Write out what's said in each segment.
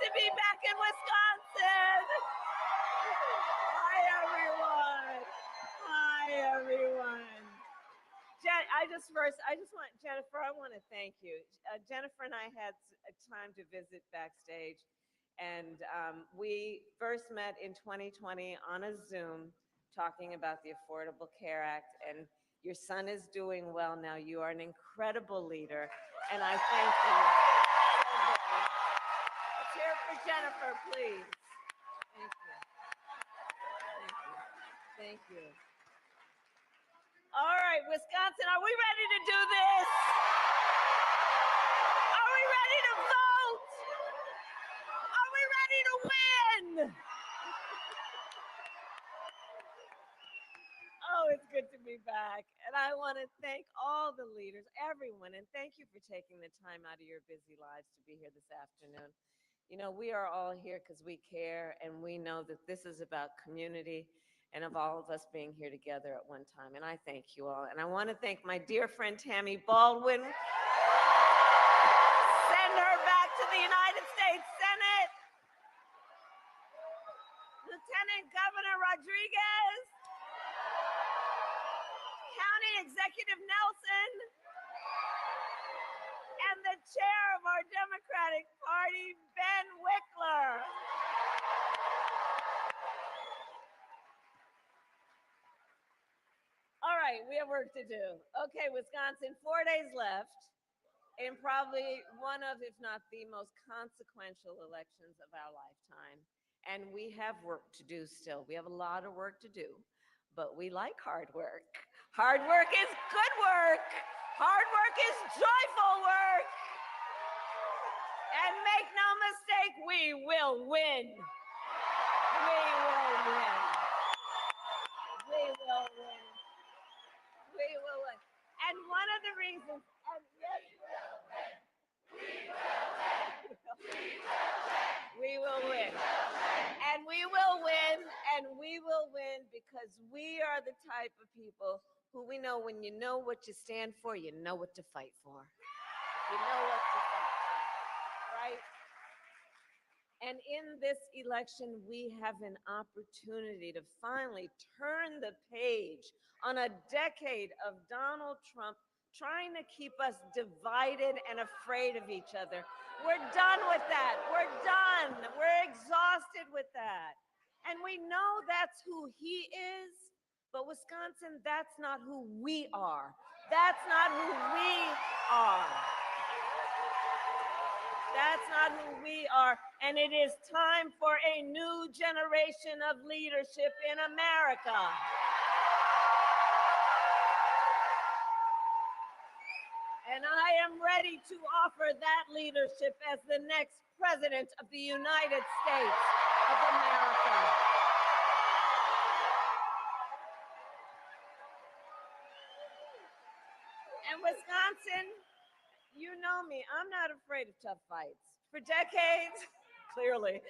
to be back in Wisconsin. Hi, everyone. Hi, everyone. Jennifer, I want to thank you. Jennifer and I had a time to visit backstage, and we first met in 2020 on a Zoom talking about the Affordable Care Act, and your son is doing well now. You are an incredible leader, and I thank you so very much. Let's hear it for Jennifer, please. Thank you. Thank you. Thank you. All right, Wisconsin, are we ready to do this? Are we ready to vote? Are we ready to win? Oh, it's good to be back. And I want to thank all the leaders, everyone, and thank you for taking the time out of your busy lives to be here this afternoon. You know, we are all here because we care, and we know that this is about community and of all of us being here together at one time. And I thank you all. And I want to thank my dear friend Tammy Baldwin. Send her back to the United States Senate. Lieutenant Governor Rodriguez. County Executive Nelson. And the chair of our Democratic Party, Ben Wickler. All right, we have work to do. Okay, Wisconsin, 4 days left in probably one of, if not the most consequential elections of our lifetime. And we have work to do still. We have a lot of work to do, but we like hard work. Hard work is good work. Hard work is joyful work. And make no mistake, we will win. We will win. We will win. We will win. And one of the reasons, and yes, we will win. And we will win, and we will win because we are the type of people who we know when you know what you stand for, you know what to fight for. You know what to fight for, right? And in this election, we have an opportunity to finally turn the page on a decade of Donald Trump trying to keep us divided and afraid of each other. We're done with that. We're done. We're exhausted with that. And we know that's who he is, but Wisconsin, that's not who we are. That's not who we are. That's not who we are. And it is time for a new generation of leadership in America. And I am ready to offer that leadership as the next president of the United States of America. And Wisconsin, you know me, I'm not afraid of tough fights. For decades, clearly,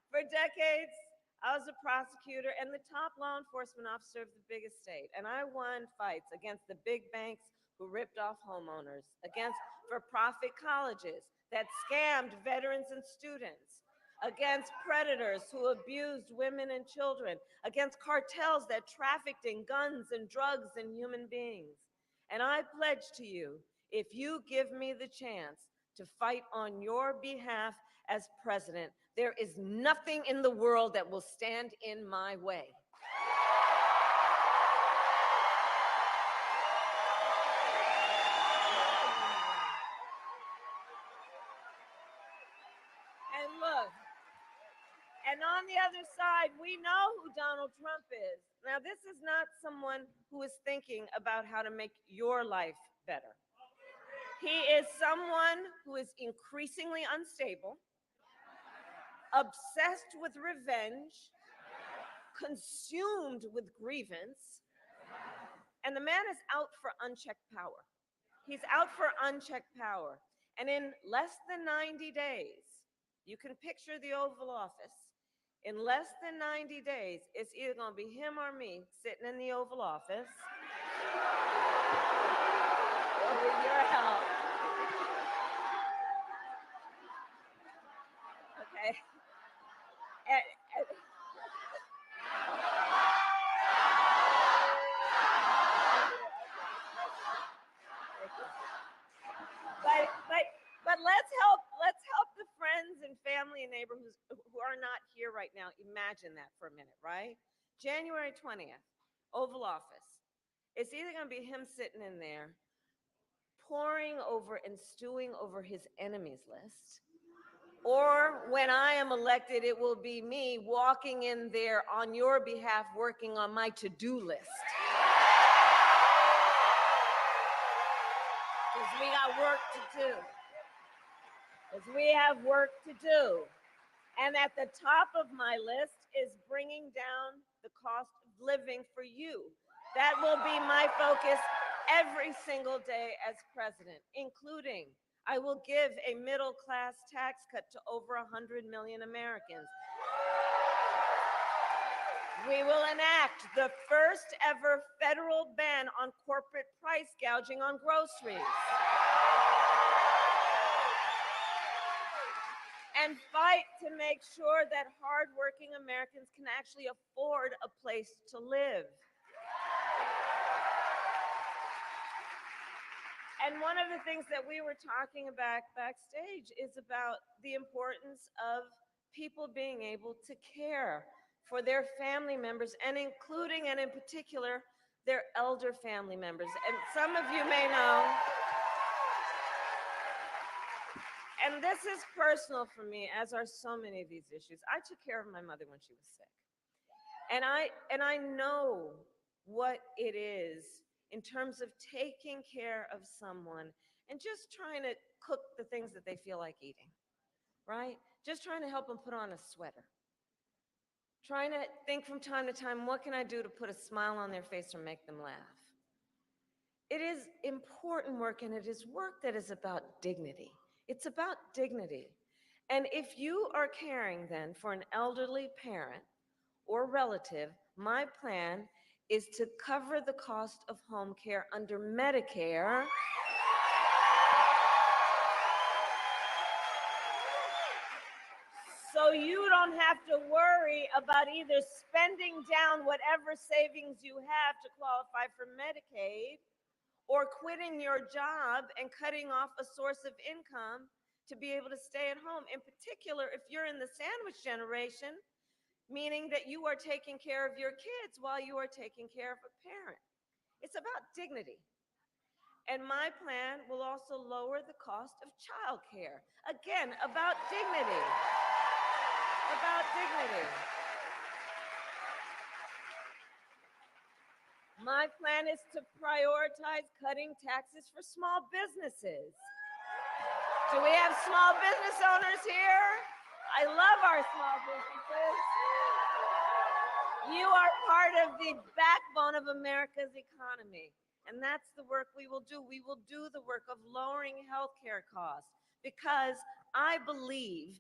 for decades, I was a prosecutor and the top law enforcement officer of the biggest state. And I won fights against the big banks who ripped off homeowners, against for-profit colleges that scammed veterans and students, against predators who abused women and children, against cartels that trafficked in guns and drugs and human beings. And I pledge to you, if you give me the chance to fight on your behalf as president, there is nothing in the world that will stand in my way. And look, and on the other side, we know who Donald Trump is. Now, this is not someone who is thinking about how to make your life better. He is someone who is increasingly unstable, obsessed with revenge, consumed with grievance, and the man is out for unchecked power. He's out for unchecked power. And in less than 90 days, you can picture the Oval Office. In less than 90 days, it's either going to be him or me sitting in the Oval Office. With your help. neighbor who are not here right now, imagine that for a minute, right? January 20th, Oval Office. It's either going to be him sitting in there poring over and stewing over his enemies list, or when I am elected, it will be me walking in there on your behalf, working on my to-do list. Because we got work to do. Because we have work to do. And at the top of my list is bringing down the cost of living for you. That will be my focus every single day as president, including I will give a middle-class tax cut to over 100 million Americans. We will enact the first ever federal ban on corporate price gouging on groceries. And fight to make sure that hardworking Americans can actually afford a place to live. And one of the things that we were talking about backstage is about the importance of people being able to care for their family members, and including and in particular their elder family members. And some of you may know, and this is personal for me, as are so many of these issues. I took care of my mother when she was sick. And I know what it is in terms of taking care of someone and just trying to cook the things that they feel like eating, right? Just trying to help them put on a sweater. Trying to think from time to time, what can I do to put a smile on their face or make them laugh? It is important work, and it is work that is about dignity. It's about dignity. And if you are caring then for an elderly parent or relative, my plan is to cover the cost of home care under Medicare so you don't have to worry about either spending down whatever savings you have to qualify for Medicaid or quitting your job and cutting off a source of income to be able to stay at home. In particular, if you're in the sandwich generation, meaning that you are taking care of your kids while you are taking care of a parent. It's about dignity. And my plan will also lower the cost of childcare. Again, about dignity. About dignity. My plan is to prioritize cutting taxes for small businesses. Do we have small business owners here? I love our small businesses. You are part of the backbone of America's economy. And that's the work we will do. We will do the work of lowering healthcare costs because I believe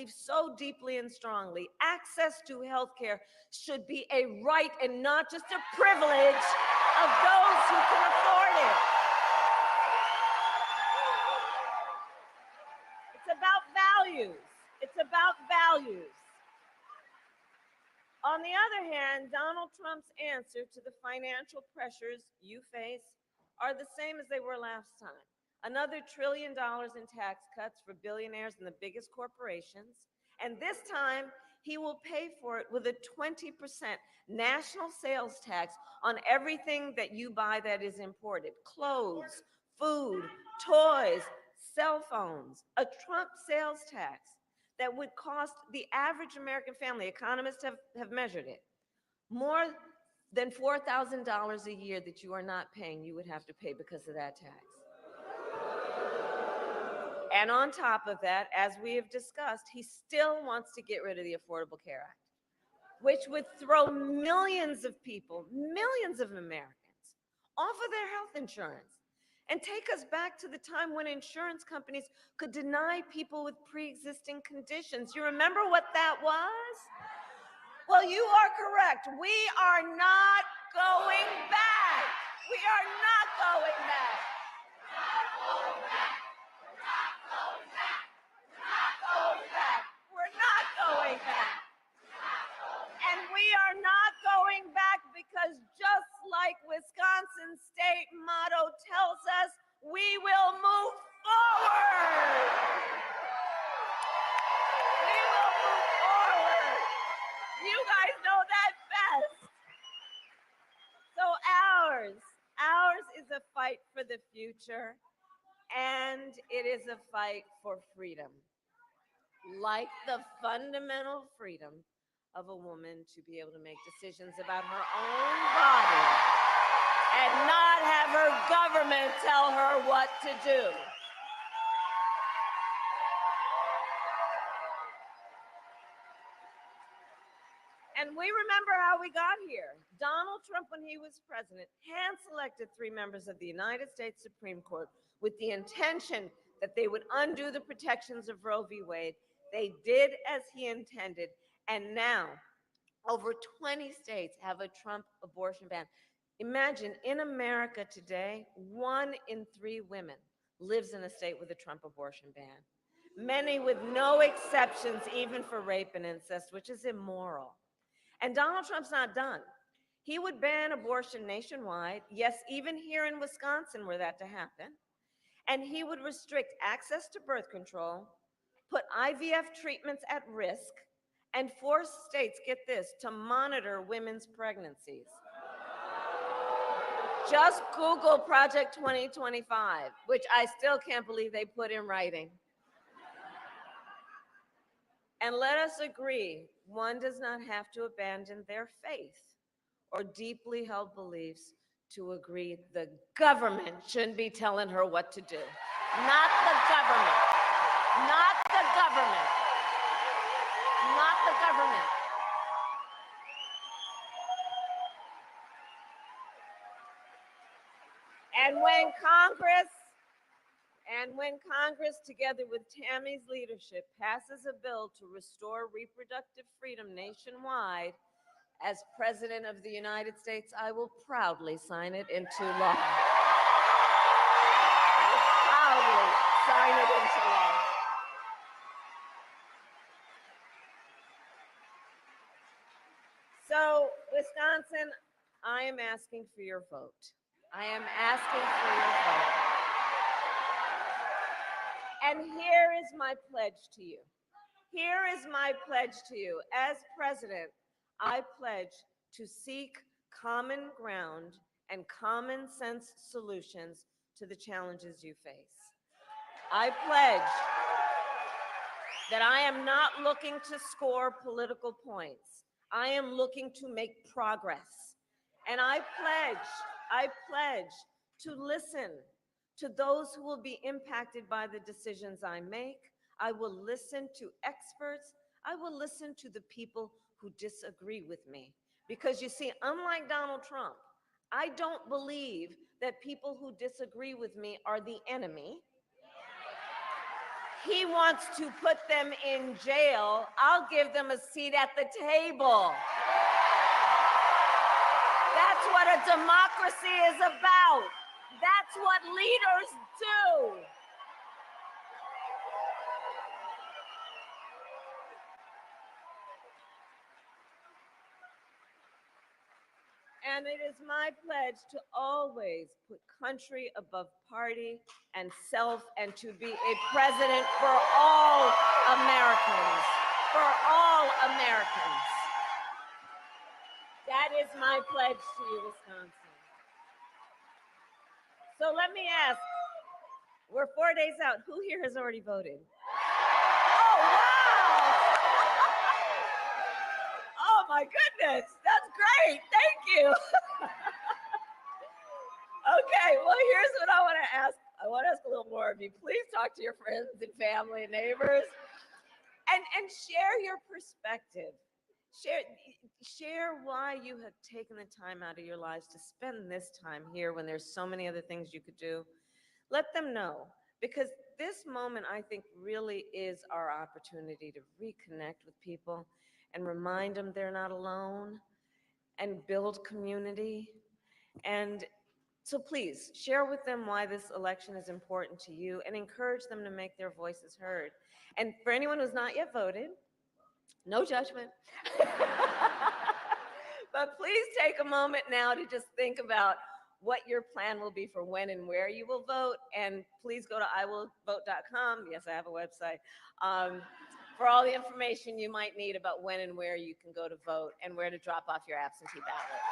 so deeply and strongly, access to healthcare should be a right and not just a privilege of those who can afford it. It's about values. It's about values. On the other hand, Donald Trump's answer to the financial pressures you face are the same as they were last time. Another $1 trillion in tax cuts for billionaires and the biggest corporations. And this time, he will pay for it with a 20% national sales tax on everything that you buy that is imported. Clothes, food, toys, cell phones. A Trump sales tax that would cost the average American family, economists have measured it, more than $4,000 a year that you are not paying, you would have to pay because of that tax. And on top of that, as we have discussed, he still wants to get rid of the Affordable Care Act, which would throw millions of people, millions of Americans, off of their health insurance and take us back to the time when insurance companies could deny people with pre-existing conditions. You remember what that was? Well, you are correct. We are not going back. We are not going back. We're not going back. And we are not going back because just like Wisconsin's state motto tells us, we will move forward. We a fight for the future, and it is a fight for freedom, like the fundamental freedom of a woman to be able to make decisions about her own body and not have her government tell her what to do. And we remember how we got here. Donald Trump, when he was president, hand-selected 3 members of the United States Supreme Court with the intention that they would undo the protections of Roe v. Wade. They did as he intended, and now over 20 states have a Trump abortion ban. Imagine, in America today, 1 in 3 women lives in a state with a Trump abortion ban. Many with no exceptions, even for rape and incest, which is immoral. And Donald Trump's not done. He would ban abortion nationwide, yes, even here in Wisconsin were that to happen. And he would restrict access to birth control, put IVF treatments at risk, and force states, get this, to monitor women's pregnancies. Just Google Project 2025, which I still can't believe they put in writing. And let us agree, one does not have to abandon their faith or deeply held beliefs to agree the government shouldn't be telling her what to do. Not the government. Not the government. Not the government. And when Congress, together with Tammy's leadership, passes a bill to restore reproductive freedom nationwide, as President of the United States, I will proudly sign it into law. I will proudly sign it into law. So, Wisconsin, I am asking for your vote. I am asking for your vote. And here is my pledge to you. Here is my pledge to you. As president, I pledge to seek common ground and common sense solutions to the challenges you face. I pledge that I am not looking to score political points. I am looking to make progress. And I pledge to listen to those who will be impacted by the decisions I make. I will listen to experts. I will listen to the people who disagree with me. Because you see, unlike Donald Trump, I don't believe that people who disagree with me are the enemy. He wants to put them in jail. I'll give them a seat at the table. That's what a democracy is about. That's what leaders do. And it is my pledge to always put country above party and self, and to be a president for all Americans. For all Americans. That is my pledge to you, Wisconsin. So let me ask, we're 4 days out. Who here has already voted? Oh, wow! Oh, my goodness. That's great. Thank you. Okay, well, here's what I want to ask. I want to ask a little more of you. Please talk to your friends and family and neighbors and share your perspective. Share why you have taken the time out of your lives to spend this time here when there's so many other things you could do. Let them know, because this moment, I think, really is our opportunity to reconnect with people and remind them they're not alone and build community. And so please share with them why this election is important to you and encourage them to make their voices heard. And for anyone who's not yet voted, no judgment. But please take a moment now to just think about what your plan will be for when and where you will vote. And please go to iwillvote.com. Yes, I have a website. For all the information you might need about when and where you can go to vote and where to drop off your absentee ballot.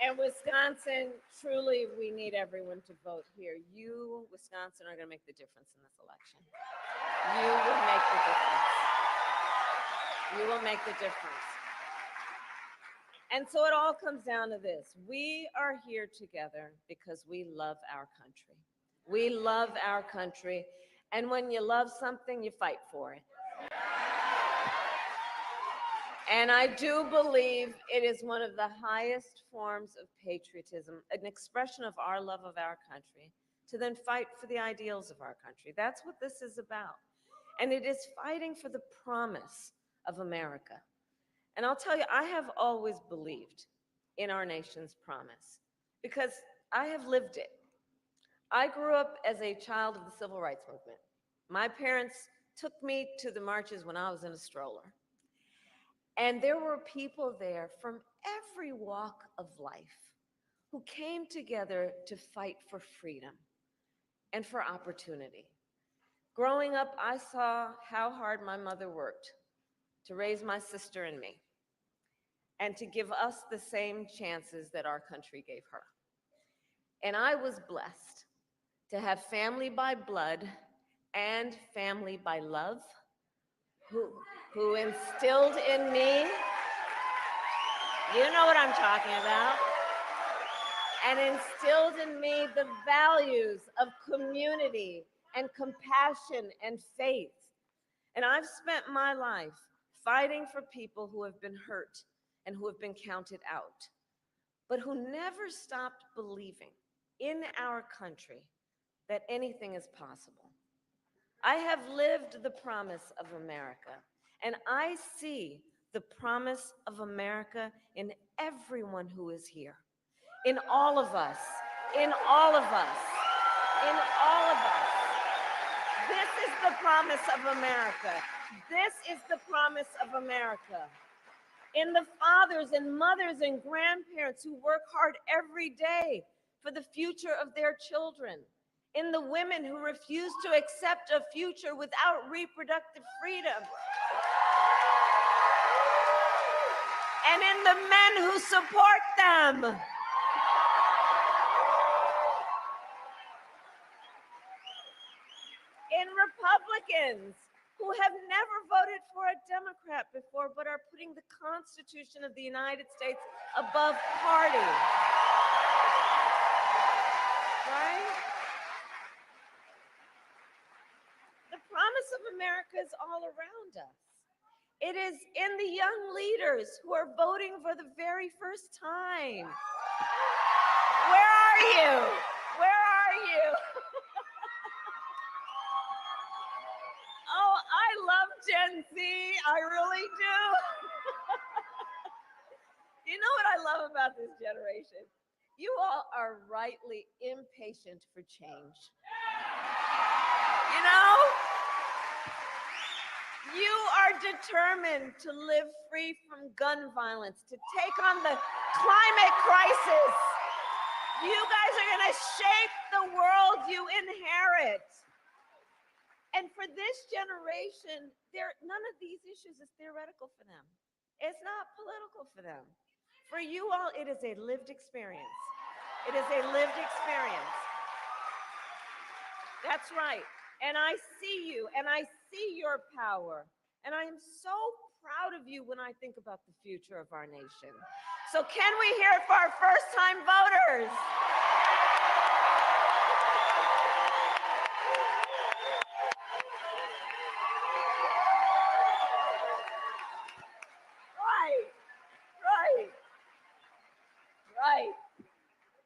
And Wisconsin, truly, we need everyone to vote here. You, Wisconsin, are going to make the difference in this election. You will make the difference. You will make the difference. And so it all comes down to this. We are here together because we love our country. We love our country. And when you love something, you fight for it. And I do believe it is one of the highest forms of patriotism, an expression of our love of our country, to then fight for the ideals of our country. That's what this is about. And it is fighting for the promise of America. And I'll tell you, I have always believed in our nation's promise because I have lived it. I grew up as a child of the Civil Rights Movement. My parents took me to the marches when I was in a stroller. And there were people there from every walk of life who came together to fight for freedom and for opportunity. Growing up, I saw how hard my mother worked to raise my sister and me and to give us the same chances that our country gave her. And I was blessed to have family by blood and family by love who instilled in me, you know what I'm talking about, and instilled in me the values of community and compassion and faith. And I've spent my life fighting for people who have been hurt and who have been counted out, but who never stopped believing in our country that anything is possible. I have lived the promise of America, and I see the promise of America in everyone who is here, in all of us, in all of us, in all of us. This is the promise of America. This is the promise of America. In the fathers and mothers and grandparents who work hard every day for the future of their children. In the women who refuse to accept a future without reproductive freedom. And in the men who support them. In Republicans who have never voted for a Democrat before, but are putting the Constitution of the United States above party. Right? The promise of America is all around us. It is in the young leaders who are voting for the very first time. Where are you? Where are you? Oh, I love Gen Z. I really do. You know what I love about this generation? You all are rightly impatient for change. You know? You are determined to live free from gun violence, to take on the climate crisis. You guys are going to shape the world you inherit. And for this generation, none of these issues is theoretical for them. It's not political for them. For you all, it is a lived experience. It is a lived experience. That's right. And I see you, and I see your power. And I am so proud of you when I think about the future of our nation. So can we hear it for our first-time voters? Right.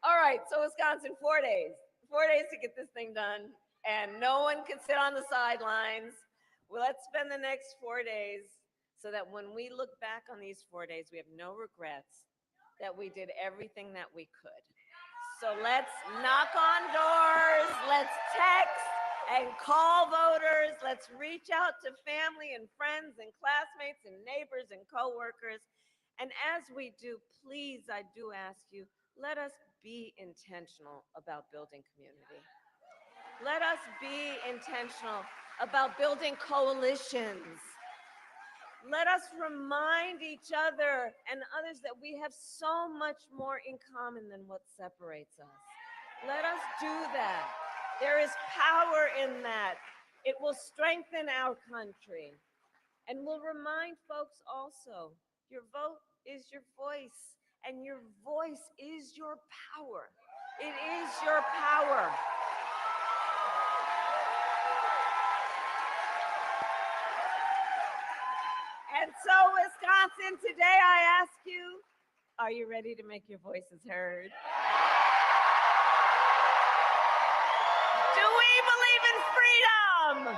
All right, so Wisconsin, 4 days. 4 days to get this thing done, and no one can sit on the sidelines. Well, let's spend the next 4 days so that when we look back on these 4 days, we have no regrets that we did everything that we could. So let's knock on doors, let's text and call voters, let's reach out to family and friends and classmates and neighbors and coworkers. And as we do, please, I do ask you, let us be intentional about building community. Let us be intentional about building coalitions. Let us remind each other and others that we have so much more in common than what separates us. Let us do that. There is power in that. It will strengthen our country. And we'll remind folks also, your vote is your voice, and your voice is your power. It is your power. And so, Wisconsin, today I ask you, are you ready to make your voices heard? Do we believe in freedom?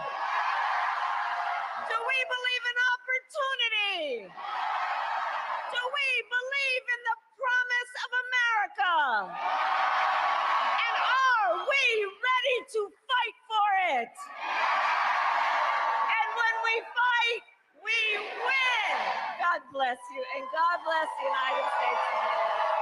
Do we believe in opportunity? Do we believe in the promise of America? And are we ready to fight for it? And when we fight, we win. God bless you, and God bless the United States of America.